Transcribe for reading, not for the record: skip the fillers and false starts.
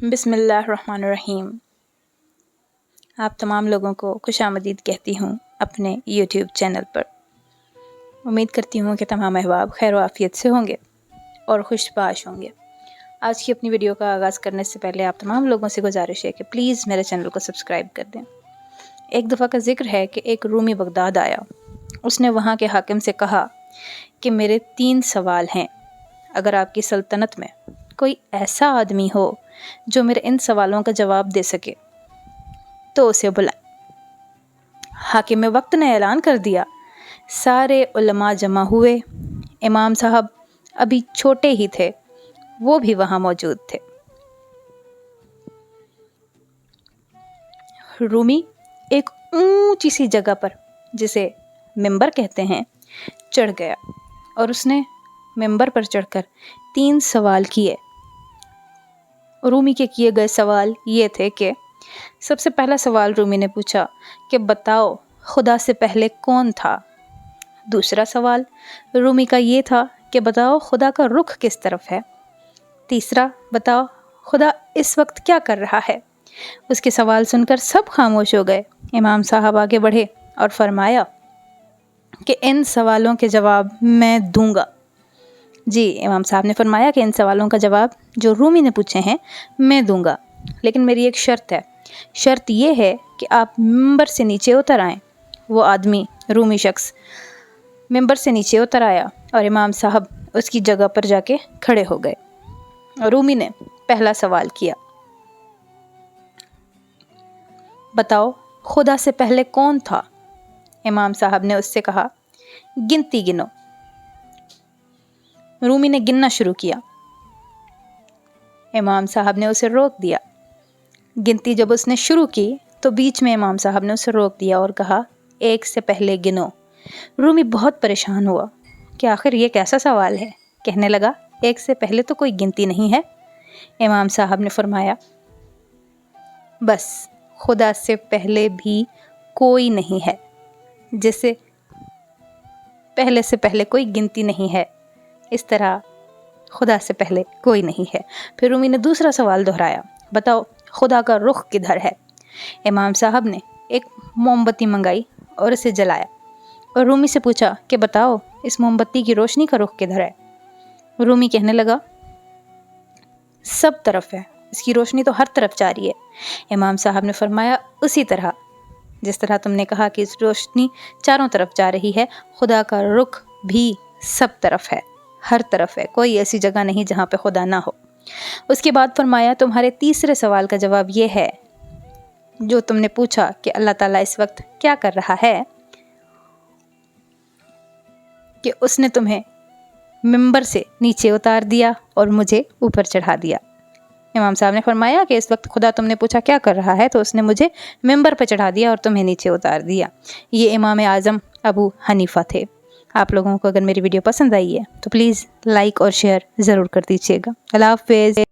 बिस्मिल्लाहिर्रहमानिर्रहीम। आप तमाम लोगों को खुशामदीद कहती हूँ अपने यूट्यूब चैनल पर। उम्मीद करती हूँ कि तमाम अहबाब खैर आफ़ियत से होंगे और खुशबाश होंगे। आज की अपनी वीडियो का आगाज़ करने से पहले आप तमाम लोगों से गुजारिश है कि प्लीज़ मेरे चैनल को सब्सक्राइब कर दें। एक दफ़ा का ज़िक्र है कि एक रूमी बगदाद आया। उसने वहाँ के हाकिम से कहा कि मेरे 3 सवाल हैं, अगर आपकी सल्तनत में कोई ऐसा आदमी हो जो मेरे इन सवालों का जवाब दे सके तो उसे बुलाए। हाकिम वक्त ने ऐलान कर दिया। सारे उलमा जमा हुए। इमाम साहब अभी छोटे ही थे, वो भी वहाँ मौजूद थे। रूमी एक ऊंची सी जगह पर, जिसे मिंबर कहते हैं, चढ़ गया और उसने मिंबर पर चढ़कर 3 सवाल किए। रूमी के किए गए सवाल ये थे कि सबसे पहला सवाल रूमी ने पूछा कि बताओ खुदा से पहले कौन था। दूसरा सवाल रूमी का ये था कि बताओ खुदा का रुख किस तरफ है। तीसरा, बताओ खुदा इस वक्त क्या कर रहा है। उसके सवाल सुनकर सब खामोश हो गए। इमाम साहब आगे बढ़े और फरमाया कि इन सवालों के जवाब मैं दूंगा। जी, इमाम साहब ने फरमाया कि इन सवालों का जवाब जो रूमी ने पूछे हैं मैं दूंगा, लेकिन मेरी एक शर्त है। शर्त ये है कि आप मिंबर से नीचे उतर आएँ। वो आदमी, रूमी शख्स, मिंबर से नीचे उतर आया और इमाम साहब उसकी जगह पर जाके खड़े हो गए। रूमी ने पहला सवाल किया, बताओ खुदा से पहले कौन था। इमाम साहब ने उससे कहा, गिनती गिनो। रूमी ने गिनना शुरू किया। इमाम साहब ने उसे रोक दिया। गिनती जब उसने शुरू की तो बीच में इमाम साहब ने उसे रोक दिया और कहा, 1 से पहले गिनो। रूमी बहुत परेशान हुआ कि आखिर ये कैसा सवाल है। कहने लगा, 1 से पहले तो कोई गिनती नहीं है। इमाम साहब ने फरमाया, बस खुदा से पहले भी कोई नहीं है, जैसे पहले से पहले कोई गिनती नहीं है, इस तरह खुदा से पहले कोई नहीं है। फिर रूमी ने दूसरा सवाल दोहराया, बताओ खुदा का रुख किधर है। इमाम साहब ने एक मोमबत्ती मंगाई और इसे जलाया और रूमी से पूछा कि बताओ इस मोमबत्ती की रोशनी का रुख किधर है। रूमी कहने लगा, सब तरफ है, इसकी रोशनी तो हर तरफ जा रही है। इमाम साहब ने फरमाया, उसी तरह जिस तरह तुमने कहा कि इस रोशनी चारों तरफ जा रही है, खुदा का रुख भी सब तरफ है, हर तरफ है, कोई ऐसी जगह नहीं जहाँ पे खुदा ना हो। उसके बाद फरमाया, तुम्हारे तीसरे सवाल का जवाब ये है जो तुमने पूछा कि अल्लाह ताला इस वक्त क्या कर रहा है, कि उसने तुम्हें मिंबर से नीचे उतार दिया और मुझे ऊपर चढ़ा दिया। इमाम साहब ने फरमाया कि इस वक्त खुदा तुमने पूछा क्या कर रहा है, तो उसने मुझे मिंबर पर चढ़ा दिया और तुम्हें नीचे उतार दिया। ये इमाम आज़म अबू हनीफ़ा थे। आप लोगों को अगर मेरी वीडियो पसंद आई है तो प्लीज़ लाइक और शेयर ज़रूर कर दीजिएगा। अल्लाह हाफ़िज़।